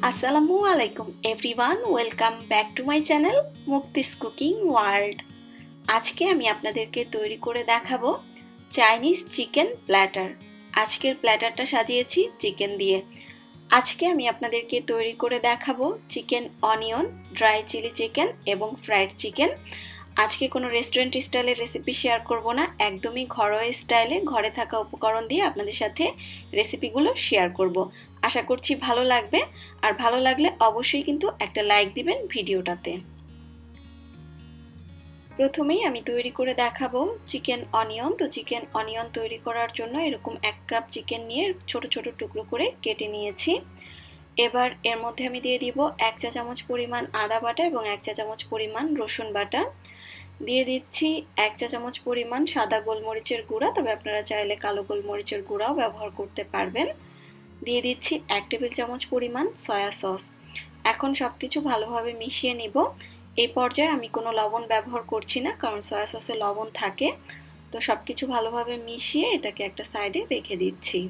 আসসালামু আলাইকুম everyone, welcome back to my channel Mukti's cooking world. আজকে আমি আপনাদেরকে তৈরি করে দেখাবো চাইনিজ চিকেন প্ল্যাটার। আজকের প্ল্যাটারটা সাজিয়েছি চিকেন দিয়ে। আজকে আমি আপনাদেরকে তৈরি করে দেখাবো chicken onion, dry chilli chicken এবং ফ্রাইড চিকেন। আজকে কোনো রেস্টুরেন্ট স্টাইলের রেসিপি শেয়ার করব না, একদমই ঘরোয়া স্টাইলে ঘরে থাকা উপকরণ দিয়ে আপনাদের সাথে রেসিপিগুলো শেয়ার করব। আশা করছি ভালো লাগবে, আর ভালো লাগলে অবশ্যই কিন্তু একটা লাইক দিবেন ভিডিওটাতে। প্রথমেই আমি তৈরি করে দেখাবো চিকেন অনিয়ন। তো চিকেন অনিয়ন তৈরি করার জন্য এরকম 1 কাপ চিকেন নিয়ে ছোট ছোট টুকরো করে কেটে নিয়েছি। এবার এর মধ্যে আমি দিয়ে দিব 1 চা চামচ পরিমাণ আদা বাটা এবং 1 চা চামচ পরিমাণ রসুন বাটা। দিয়ে দিচ্ছি 1 চা চামচ পরিমাণ সাদা গোলমরিচের গুঁড়া, তবে আপনারা চাইলে কালো গোলমরিচের গুঁড়াও ব্যবহার করতে পারবেন। দিয়ে দিচ্ছি 1 টেবিল চামচ পরিমাণ সয়া সস। এখন সবকিছু ভালোভাবে মিশিয়ে নিব। এই পর্যায়ে আমি কোনো লবণ ব্যবহার করছি না, কারণ সয়া সসে লবণ থাকে। তো সবকিছু ভালোভাবে মিশিয়ে এটাকে একটা সাইডে রেখে দিচ্ছি।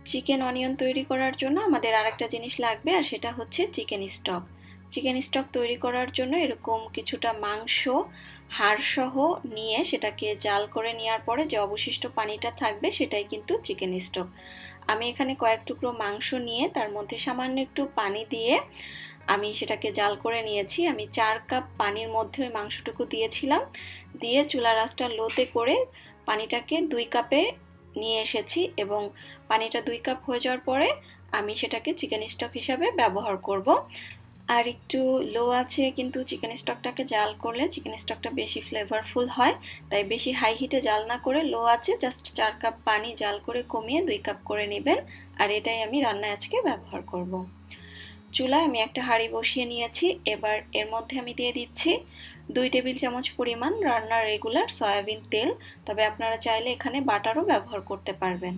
চিকেন অনিয়ন তৈরি করার জন্য আমাদের আরেকটা জিনিস লাগবে, আর সেটা হচ্ছে চিকেন স্টক। চিকেন স্টক তৈরি করার জন্য এরকম কিছুটা মাংস হাড়সহ নিয়ে সেটাকে জাল করে নেওয়ার পরে যে অবশিষ্ট পানিটা থাকবে সেটাই কিন্তু চিকেন স্টক। আমি এখানে কয়েক টুকরো মাংস নিয়ে তার মধ্যে সামান্য একটু পানি দিয়ে আমি সেটাকে জাল করে নিয়েছি। আমি 4 কাপ পানির মধ্যে ওই মাংসটুকু দিয়েছিলাম, দিয়ে চুলার আঁচটা লোতে করে পানিটাকে 2 কাপে নিয়ে এসেছি, এবং পানিটা 2 কাপ হয়ে যাওয়ার পরে আমি সেটাকে চিকেন স্টক হিসাবে ব্যবহার করব। আর একটু লো আছে কিন্তু চিকেন স্টকটাকে জাল করলে চিকেন স্টকটা বেশি ফ্লেভারফুল হয়, তাই বেশি হাই হিটে জাল না করে লো আছে জাস্ট 4 কাপ পানি জাল করে কমিয়ে 2 কাপ করে নেবেন। আর এটাই আমি রান্নায় আজকে ব্যবহার করব। চুলায় আমি একটা হাঁড়ি বসিয়ে নিয়েছি। এবার এর মধ্যে আমি দিয়ে দিচ্ছি 2 টেবিল চামচ পরিমাণ রান্নার রেগুলার সয়াবিন তেল, তবে আপনারা চাইলে এখানে বাটারও ব্যবহার করতে পারবেন।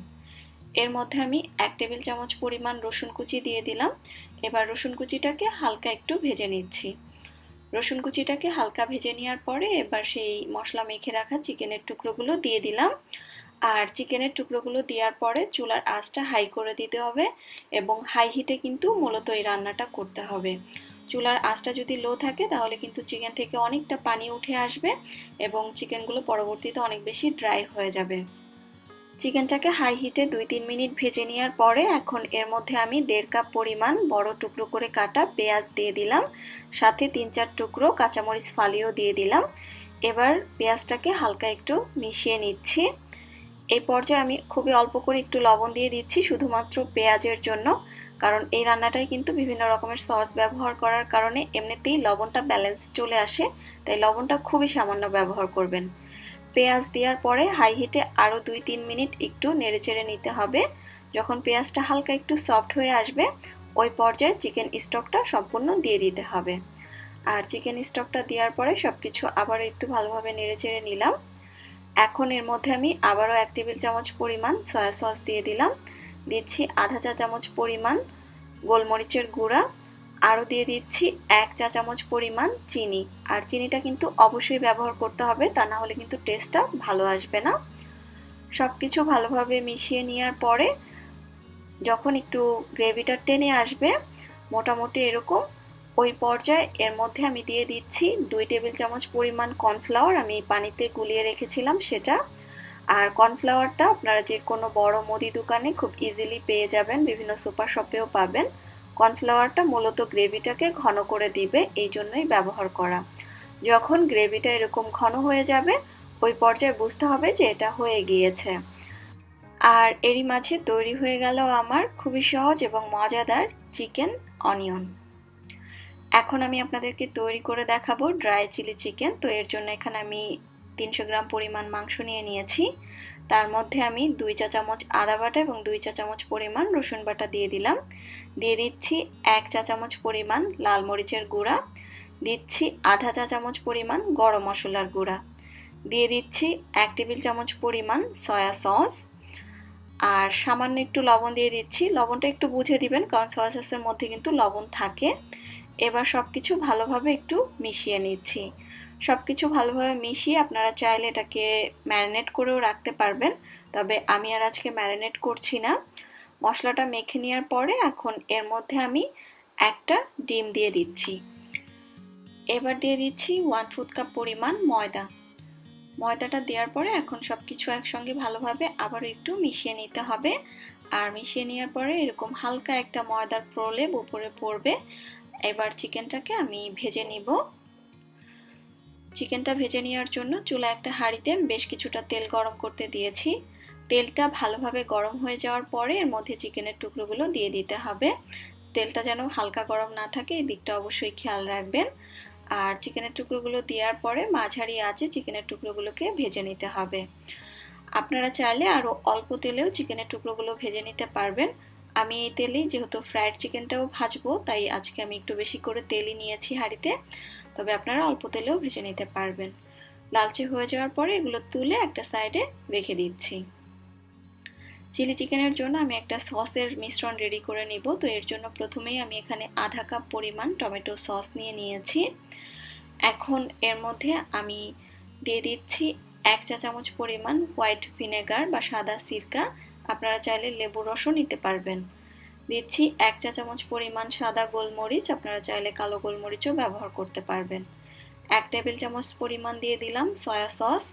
এর মধ্যে আমি 1 টেবিল চামচ পরিমাণ রসুন কুচি দিয়ে দিলাম। এবার রসুন কুচিটাকে হালকা একটু ভেজে নিচ্ছি। রসুন কুচিটাকে হালকা ভেজে নেওয়ার পরে এবার সেই মশলা মেখে রাখা চিকেনের টুকরোগুলো দিয়ে দিলাম। আর চিকেনের টুকরোগুলো দেওয়ার পরে চুলার আঁচটা হাই করে দিতে হবে, এবং হাই হিটে কিন্তু মূলত এই রান্নাটা করতে হবে। চুলার আঁচটা যদি লো থাকে তাহলে কিন্তু চিকেন থেকে অনেকটা পানি উঠে আসবে এবং চিকেনগুলো পরবর্তীতে অনেক বেশি ড্রাই হয়ে যাবে। চিকেনটাকে হাই হিটে 2-3 মিনিট ভেজে নেওয়ার পরে এখন এর মধ্যে আমি 1.5 কাপ পরিমাণ বড় টুকরো করে কাটা পেঁয়াজ দিয়ে দিলাম, সাথে 3-4 টুকরো কাঁচামরিচ ফালিও দিয়ে দিলাম। এবার পেঁয়াজটাকে হালকা একটু মিশিয়ে নিচ্ছি। এই পর্যায়ে আমি খুবই অল্প করে একটু লবণ দিয়ে দিচ্ছি শুধুমাত্র পেঁয়াজের জন্য, কারণ এই রান্নাটায় কিন্তু বিভিন্ন রকমের সস ব্যবহার করার কারণে এমনিতেই লবণটা ব্যালেন্স চলে আসে, তাই লবণটা খুবই সামান্য ব্যবহার করবেন। পেঁয়াজ দেওয়ার পরে হাই হিটে আরও 2-3 মিনিট একটু নেড়েচেড়ে নিতে হবে। যখন পেঁয়াজটা হালকা একটু সফট হয়ে আসবে ওই পর্যায়ে চিকেন স্টকটা সম্পূর্ণ দিয়ে দিতে হবে। আর চিকেন স্টকটা দেওয়ার পরে সব কিছু আবার একটু ভালোভাবে নেড়েচেড়ে নিলাম। এখন এর মধ্যে আমি আবারও 1 টেবিল চামচ পরিমাণ সয়া সস দিয়ে দিলাম। দিচ্ছি আধা চা চামচ পরিমাণ গোলমরিচের গুঁড়া, আরও দিয়ে দিচ্ছি 1 চা চামচ পরিমাণ চিনি। আর চিনিটা কিন্তু অবশ্যই ব্যবহার করতে হবে, তা না হলে কিন্তু টেস্টটা ভালো আসবে না। সব কিছু ভালোভাবে মিশিয়ে নেওয়ার পরে যখন একটু গ্রেভিটা টেনে আসবে মোটামুটি এরকম, ওই পর্যায়ে এর মধ্যে আমি দিয়ে দিচ্ছি 2 টেবিল চামচ পরিমাণ কর্নফ্লাওয়ার। আমি পানিতে গুলিয়ে রেখেছিলাম সেটা। আর কর্নফ্লাওয়ারটা আপনারা যে কোনো বড় মুদি দোকানে খুব ইজিলি পেয়ে যাবেন, বিভিন্ন সুপার শপেও পাবেন। কর্নফ্লাওয়ারটা মূলত গ্রেভিটাকে ঘন করে দিবে, এই জন্যই ব্যবহার করা। যখন গ্রেভিটা এরকম ঘন হয়ে যাবে ওই পর্যায়ে বুঝতে হবে যে এটা হয়ে গিয়েছে। আর এরই মাঝে তৈরি হয়ে গেল আমার খুবই সহজ এবং মজাদার চিকেন অনিয়ন। এখন আমি আপনাদেরকে তৈরি করে দেখাবো ড্রাই চিলি চিকেন। তো এর জন্য এখানে আমি 300 গ্রাম পরিমাণ মাংস নিয়ে নিয়েছি। তার মধ্যে আমি 2 চা চামচ আদা বাটা এবং 2 চা চামচ পরিমাণ রসুন বাটা দিয়ে দিলাম। দিয়ে দিচ্ছি 1 চা চামচ পরিমাণ লাল মরিচের গুঁড়া, দিচ্ছি আধা চা চামচ পরিমাণ গরম মশলার গুঁড়া, দিয়ে দিচ্ছি 1 টেবিল চামচ পরিমাণ সয়া সস, আর সামান্য একটু লবণ দিয়ে দিচ্ছি। লবণটা একটু বুঝে দিবেন কারণ সয়া সসের মধ্যে কিন্তু লবণ থাকে। এবার সবকিছু ভালোভাবে একটু মিশিয়ে নিচ্ছি। সবকিছু ভালোভাবে মিশিয়ে আপনারা চাইলে এটাকে ম্যারিনেট করেও রাখতে পারবেন, তবে আমি আর আজকে ম্যারিনেট করছি না। মশলাটা মেখে নেওয়ার পরে এখন এর মধ্যে আমি একটা ডিম দিয়ে দিচ্ছি। এবার দিয়ে দিচ্ছি 1/4 কাপ পরিমাণ ময়দা। ময়দাটা দেওয়ার পরে এখন সবকিছু একসঙ্গে ভালোভাবে আবার একটু মিশিয়ে নিতে হবে। আর মিশিয়ে নেওয়ার পরে এরকম হালকা একটা ময়দার প্রলেপ উপরে পড়বে। এবার চিকেনটাকে আমি ভেজে নিব। চিকেনটা ভেজে নেওয়ার জন্য চুলায় একটা হাঁড়িতে বেশ কিছুটা তেল গরম করতে দিয়েছি। তেলটা ভালোভাবে গরম হয়ে যাওয়ার পরে এর মধ্যে চিকেনের টুকরোগুলো দিয়ে দিতে হবে। তেলটা যেন হালকা গরম না থাকে এই দিকটা অবশ্যই খেয়াল রাখবেন। আর চিকেনের টুকরোগুলো দেওয়ার পরে মাঝারি আঁচে চিকেনের টুকরোগুলোকে ভেজে নিতে হবে। আপনারা চাইলে আরও অল্প তেলেও চিকেনের টুকরোগুলো ভেজে নিতে পারবেন। আমি এই তেলেই যেহেতু ফ্রাইড চিকেনটাও ভাজবো তাই আজকে আমি একটু বেশি করে তেলই নিয়েছি হাঁড়িতে, তবে আপনারা অল্প তেলেও ভেজে নিতে পারবেন। লালচে হয়ে যাওয়ার পরে এগুলো তুলে একটা সাইডে রেখে দিচ্ছি। চিলি চিকেনের জন্য আমি একটা সসের মিশ্রণ রেডি করে নিব। তো এর জন্য প্রথমেই আমি এখানে আধা কাপ পরিমাণ টমেটো সস নিয়ে নিয়েছি। এখন এর মধ্যে আমি দিয়ে দিচ্ছি 1 চা চামচ পরিমাণ হোয়াইট ভিনেগার বা সাদা সিরকা, আপনারা চাইলে লেবুর রসও নিতে পারবেন। দিচ্ছি 1 চা চামচ পরিমাণ সাদা গোলমরিচ, আপনারা চাইলে কালো গোলমরিচও ব্যবহার করতে পারবেন। 1 টেবিল চামচ পরিমাণ দিয়ে দিলাম সয়া সস।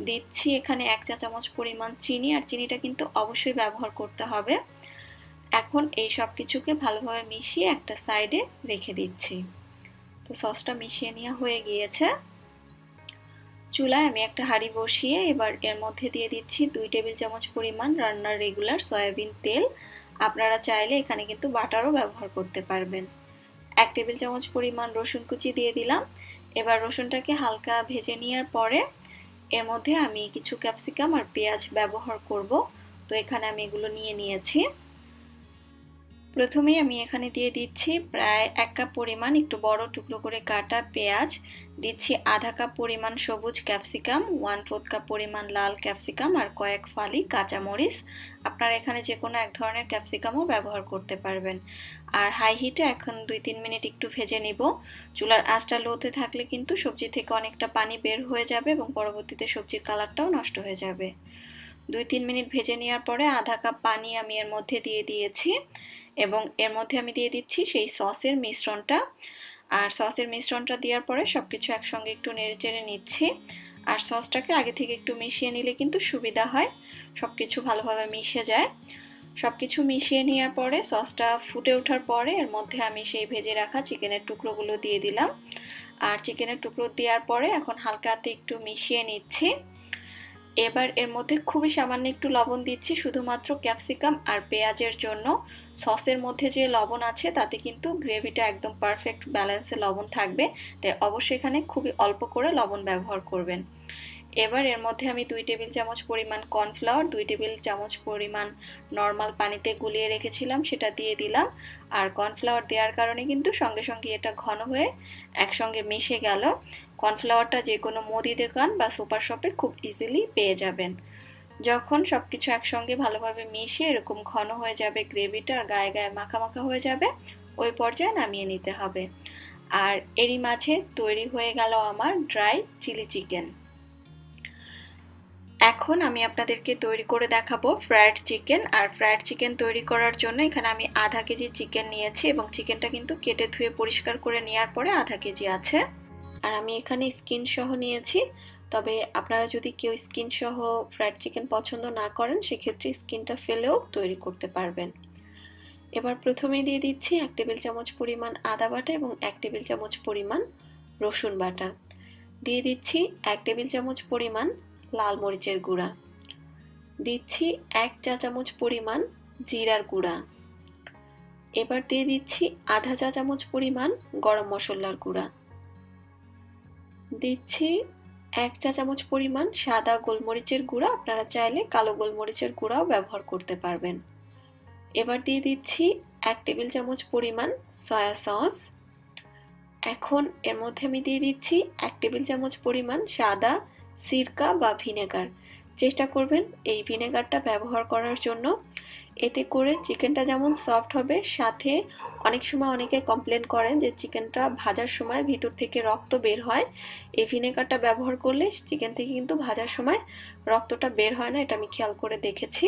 দিচ্ছি এখানে 1 চা চামচ পরিমাণ চিনি, আর চিনিটা কিন্তু অবশ্যই ব্যবহার করতে হবে। এখন এই সব কিছুকে ভালোভাবে মিশিয়ে একটা সাইডে রেখে দিচ্ছি। তো সসটা মিশিয়ে নেওয়া হয়ে গিয়েছে। চুলায় আমি একটা হাঁড়ি বসিয়ে এবার এর মধ্যে দিয়ে দিচ্ছি 2 টেবিল চামচ পরিমাণ রান্নার রেগুলার সয়াবিন তেল। আপনারা চাইলে এখানে কিন্তু বাটারও ব্যবহার করতে পারবেন। 1 টেবিল চামচ পরিমাণ রসুন কুচি দিয়ে দিলাম। এবার রসুনটাকে হালকা ভেজে নেওয়ার পরে এর মধ্যে আমি কিছু ক্যাপসিকাম আর পেঁয়াজ ব্যবহার করব। তো এখানে আমি এগুলো নিয়ে নিয়েছি। প্রথমেই আমি এখানে দিয়ে দিচ্ছি প্রায় 1 কাপ পরিমাণ একটু বড় টুকরো করে কাটা পেঁয়াজ, দিচ্ছি আধা কাপ পরিমাণ সবুজ ক্যাপসিকাম, 1/4 কাপ পরিমাণ লাল ক্যাপসিকাম আর কয়েক ফালি কাঁচামরিচ। আপনারা এখানে যে কোনো এক ধরনের ক্যাপসিকামও ব্যবহার করতে পারবেন। আর হাই হিটে এখন 2-3 মিনিট একটু ভেজে নিব। চুলার আঁচটা লোতে থাকলে কিন্তু সবজি থেকে অনেকটা পানি বের হয়ে যাবে এবং পরবর্তীতে সবজির কালারটাও নষ্ট হয়ে যাবে। 2-3 মিনিট ভেজে নেওয়ার পরে আধা কাপ পানি আমি এর মধ্যে দিয়ে দিয়েছি এবং এর মধ্যে আমি দিয়ে দিচ্ছি সেই সসের মিশ্রণটা। আর সসের মিশ্রণটা দেওয়ার পরে সবকিছু একসঙ্গে একটু নেড়েচেড়ে নিচ্ছি। আর সসটাকে আগে থেকে একটু মিশিয়ে নিলে কিন্তু সুবিধা হয়, সবকিছু ভালোভাবে মিশে যায়। সবকিছু মিশিয়ে নেওয়ার পরে সসটা ফুটে ওঠার পরে এর মধ্যে আমি সেই ভেজে রাখা চিকেনের টুকরোগুলো দিয়ে দিলাম। আর চিকেনের টুকরো দেওয়ার পরে এখন হালকা হাতে একটু মিশিয়ে নিচ্ছি। এবার এর মধ্যে খুবই সামান্য একটু লবণ দিচ্ছি, শুধুমাত্র ক্যাপসিকাম আর পেঁয়াজের জন্য। সসের মধ্যে যে লবণ আছে তাতে কিন্তু গ্রেভিটা একদম পারফেক্ট ব্যালেন্সে লবণ থাকবে, তাই অবশ্যই এখানে খুবই অল্প করে লবণ ব্যবহার করবেন। এবার এর মধ্যে আমি 2 টেবিল চামচ পরিমাণ কর্নফ্লাওয়ার, 2 টেবিল চামচ পরিমাণ নর্মাল পানিতে গুলিয়ে রেখেছিলাম সেটা দিয়ে দিলাম। আর কর্নফ্লাওয়ার দেওয়ার কারণে কিন্তু সঙ্গে সঙ্গে এটা ঘন হয়ে একসঙ্গে মিশে গেল। কর্নফ্লাওয়ারটা যে কোনো মুদি দোকান বা সুপার শপে খুব ইজিলি পেয়ে যাবেন। যখন সবকিছু একসঙ্গে ভালোভাবে মিশে এরকম ঘন হয়ে যাবে, গ্রেভিটা আর গায়ে গায়ে মাখা মাখা হয়ে যাবে, ওই পর্যায়ে নামিয়ে নিতে হবে। আর এরই মাঝে তৈরি হয়ে গেল আমার ড্রাই চিলি চিকেন। এখন আমি আপনাদেরকে তৈরি করে দেখাবো ফ্রাইড চিকেন। আর ফ্রাইড চিকেন তৈরি করার জন্য এখানে আমি আধা কেজি চিকেন নিয়েছি এবং চিকেনটা কিন্তু কেটে ধুয়ে পরিষ্কার করে নেওয়ার পরে আধা কেজি আছে। আর আমি এখানে স্কিন সহ নিয়েছি, তবে আপনারা যদি কেউ স্কিন সহ ফ্রাইড চিকেন পছন্দ না করেন সেক্ষেত্রে স্কিনটা ফেলেও তৈরি করতে পারবেন। এবার প্রথমেই দিয়ে দিচ্ছি 1 টেবিল চামচ পরিমাণ আদা বাটা এবং 1 টেবিল চামচ পরিমাণ রসুন বাটা। দিয়ে দিচ্ছি 1 টেবিল চামচ পরিমাণ লাল মরিচের গুঁড়া। দিচ্ছি 1 চা চামচ পরিমাণ জিরার গুঁড়া। এবার দিয়ে দিচ্ছি আধা চা চামচ পরিমাণ গরম মশলার গুঁড়া। দিচ্ছি 1 চা চামচ পরিমাণ সাদা গোলমরিচের গুঁড়া, আপনারা চাইলে কালো গোলমরিচের গুঁড়াও ব্যবহার করতে পারবেন। এবার দিয়ে দিচ্ছি 1 টেবিল চামচ পরিমাণ সয়া সস। এখন এর মধ্যে আমি দিয়ে দিচ্ছি 1 টেবিল চামচ পরিমাণ সাদা সিরকা বা ভিনেগার। চেষ্টা করবেন এই ভিনেগারটা ব্যবহার করার জন্য। এতে করে চিকেনটা যেমন সফট হবে, সাথে অনেক সময় অনেকে কমপ্লেন করেন যে চিকেনটা ভাজার সময় ভিতর থেকে রক্ত বের হয়। এই ভিনেগারটা ব্যবহার করলে চিকেন থেকে কিন্তু ভাজার সময় রক্তটা বের হয় না, এটা আমি খেয়াল করে দেখেছি।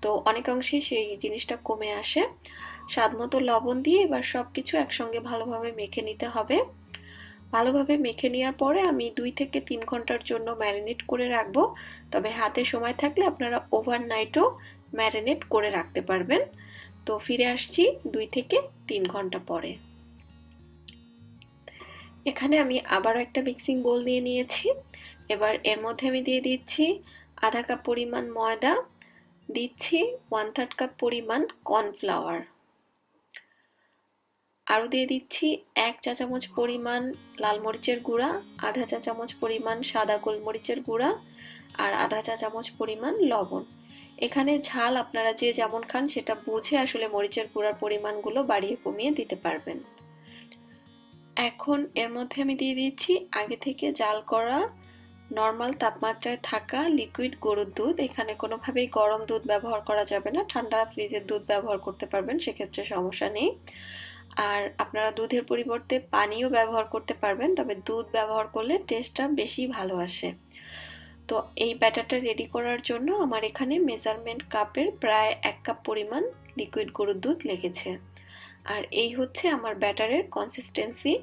তো অনেকাংশেই সেই জিনিসটা কমে আসে। স্বাদ মতো লবণ দিয়ে এবার সব কিছু একসঙ্গে ভালোভাবে মেখে নিতে হবে। ভালোভাবে মেখে নেওয়ার পরে আমি 2 থেকে 3 ঘন্টার জন্য ম্যারিনেট করে রাখবো। তবে হাতে সময় থাকলে আপনারা ওভারনাইটও ম্যারিনেট করে রাখতে পারবেন। তো ফিরে আসছি 2 থেকে 3 ঘন্টা পরে। এখানে আমি আবারও একটা মিক্সিং বোল নিয়ে নিয়েছি। এবার এর মধ্যে আমি দিয়ে দিচ্ছি আধা কাপ পরিমাণ ময়দা, দিচ্ছি 1/3 কাপ পরিমাণ কর্নফ্লাওয়ার, আরও দিয়ে দিচ্ছি 1 চা চামচ পরিমাণ লাল মরিচের গুঁড়া, আধা চা চামচ পরিমাণ সাদা গোলমরিচের গুঁড়া আর আধা চা চামচ পরিমাণ লবণ। এখানে ঝাল আপনারা যে যেমন খান সেটা বুঝে আসলে মরিচের গুঁড়ার পরিমাণগুলো বাড়িয়ে কমিয়ে দিতে পারবেন। এখন এর মধ্যে আমি দিয়ে দিচ্ছি আগে থেকে জাল করা নর্মাল তাপমাত্রায় থাকা লিকুইড গরুর দুধ। এখানে কোনোভাবেই গরম দুধ ব্যবহার করা যাবে না, ঠান্ডা ফ্রিজের দুধ ব্যবহার করতে পারবেন, সেক্ষেত্রে সমস্যা নেই। আর আপনারা দুধের পরিবর্তে পানিও ব্যবহার করতে পারবেন, তবে দুধ ব্যবহার করলে টেস্টটা বেশি ভালো আসে। তো এই ব্যাটারটা রেডি করার জন্য আমার এখানে মেজারমেন্ট কাপের প্রায় 1 কাপ পরিমাণ লিকুইড গরুর দুধ লেগেছে। আর এই হচ্ছে আমার ব্যাটারের কনসিস্টেন্সি,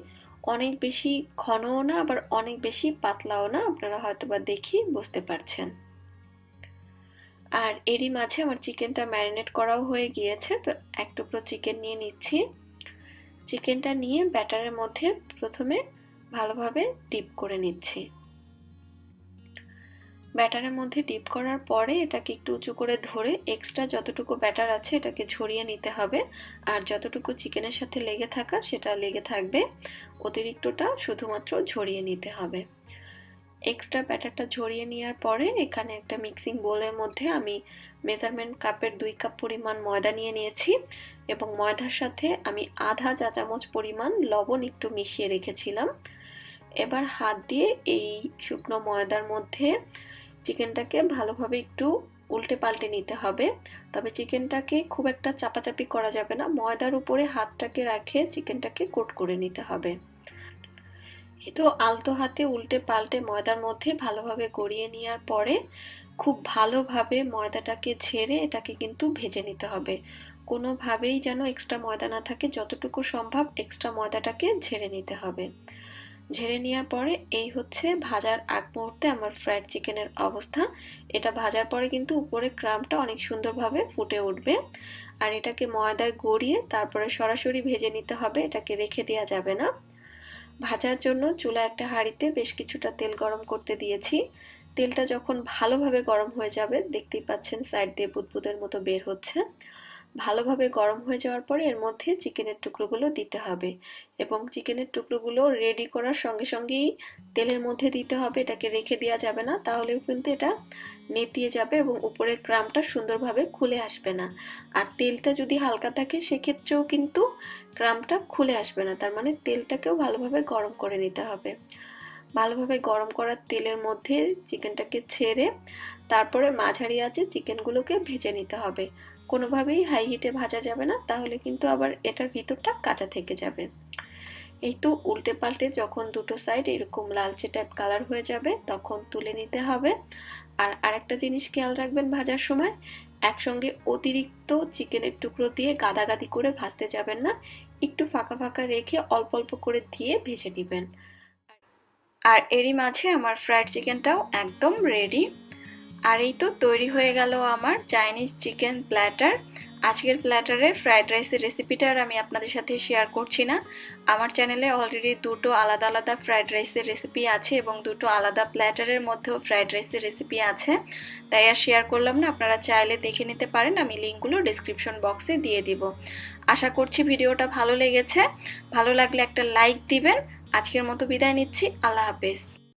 অনেক বেশি ঘনও না আবার অনেক বেশি পাতলাও না, আপনারা হয়তোবা দেখি বুঝতে পারছেন। আর এরই মাঝে আমার চিকেনটা ম্যারিনেট করাও হয়ে গিয়েছে। তো এক টুকরো চিকেন নিয়ে নিচ্ছি। চিকেনটা নিয়ে ব্যাটারের মধ্যে প্রথমে ভালোভাবে ডিপ করে নিচ্ছি। ব্যাটারের মধ্যে ডিপ করার পরে এটাকে একটু উঁচু করে ধরে এক্সট্রা যতটুকু ব্যাটার আছে এটাকে ঝরিয়ে নিতে হবে। আর যতটুকু চিকেনের সাথে লেগে থাকার সেটা লেগে থাকবে, অতিরিক্তটা শুধুমাত্র ঝরিয়ে নিতে হবে। এক্সট্রা ব্যাটারটা ঝরিয়ে নেওয়ার পরে এখানে একটা মিক্সিং বোলের মধ্যে আমি মেজারমেন্ট কাপের 2 কাপ পরিমাণ ময়দা নিয়ে নিয়েছি এবং ময়দার সাথে আমি আধা চা চামচ পরিমাণ লবণ একটু মিশিয়ে রেখেছিলাম। এবার হাত দিয়ে এই শুকনো ময়দার মধ্যে চিকেনটাকে ভালোভাবে একটু উল্টে পাল্টে নিতে হবে। তবে চিকেনটাকে খুব একটা চাপাচাপি করা যাবে না, ময়দার উপরে হাতটাকে রেখে চিকেনটাকে কোট করে নিতে হবে। এই তো আলতো হাতে উল্টে পাল্টে ময়দার মধ্যে ভালোভাবে গড়িয়ে নেওয়ার পরে খুব ভালোভাবে ময়দাটাকে ঝেড়ে এটাকে কিন্তু ভেজে নিতে হবে। কোনোভাবেই যেন এক্সট্রা ময়দা না থাকে, যতটুকু সম্ভব এক্সট্রা ময়দাটাকে ঝেড়ে নিতে হবে। ঝেড়ে নেওয়ার পরে এই হচ্ছে ভাজার আগ মুহূর্তে আমার ফ্রাইড চিকেনের অবস্থা। এটা ভাজার পরে কিন্তু উপরে ক্রামটা অনেক সুন্দরভাবে ফুটে উঠবে। আর এটাকে ময়দায় গড়িয়ে তারপরে সরাসরি ভেজে নিতে হবে, এটাকে রেখে দেওয়া যাবে না। ভাজার জন্য চুলা একটা হাঁড়িতে বেশ কিছুটা তেল গরম করতে দিয়েছি। তেলটা যখন ভালোভাবে গরম হয়ে যাবে, দেখতেই পাচ্ছেন সাইড দিয়ে বুদবুদের মতো বের হচ্ছে, ভালোভাবে গরম হয়ে যাওয়ার পরে এর মধ্যে চিকেনের টুকরোগুলো দিতে হবে এবং চিকেনের টুকরোগুলো রেডি করার সঙ্গে সঙ্গেই তেলের মধ্যে দিতে হবে, এটাকে রেখে দেওয়া যাবে না, তাহলেও কিন্তু এটা নেতিয়ে যাবে এবং উপরের ক্রামটা সুন্দরভাবে খুলে আসবে না। আর তেলটা যদি হালকা থাকে সেক্ষেত্রেও কিন্তু ক্রামটা খুলে আসবে না, তার মানে তেলটাকেও ভালোভাবে গরম করে নিতে হবে। ভালোভাবে গরম করা তেলের মধ্যে চিকেনটাকে ছেড়ে তারপরে মাঝারি আঁচে চিকেনগুলোকে ভেজে নিতে হবে। কোনোভাবেই হাই হিটে ভাজা যাবে না, তাহলে কিন্তু আবার এটার ভিতরটা কাঁচা থেকে যাবে। এই তো উল্টে পাল্টে যখন দুটো সাইড এরকম লালচে টাইপ কালার হয়ে যাবে তখন তুলে নিতে হবে। আর আরেকটা জিনিস খেয়াল রাখবেন, ভাজার সময় একসঙ্গে অতিরিক্ত চিকেনের টুকরো দিয়ে গাদাগাদি করে ভাজতে যাবেন না, একটু ফাঁকা ফাঁকা রেখে অল্প অল্প করে দিয়ে ভেজে নেবেন। আর এরই মাঝে আমার ফ্রাইড চিকেনটাও একদম রেডি। আর এই তো তৈরি হয়ে গেল আমার চাইনিজ চিকেন প্ল্যাটার। আজকের প্ল্যাটারের ফ্রাইড রাইসের রেসিপিটা আর আমি আপনাদের সাথে শেয়ার করছি না, আমার চ্যানেলে অলরেডি দুটো আলাদা আলাদা ফ্রাইড রাইসের রেসিপি আছে এবং দুটো আলাদা প্ল্যাটারের মধ্যেও ফ্রাইড রাইসের রেসিপি আছে, তাই আর শেয়ার করলাম না। আপনারা চাইলে দেখে নিতে পারেন, আমি লিঙ্কগুলো ডিসক্রিপশন বক্সে দিয়ে দিব। আশা করছি ভিডিওটা ভালো লেগেছে, ভালো লাগলে একটা লাইক দিবেন। আজকের মতো বিদায় নিচ্ছি, আল্লাহ হাফেজ।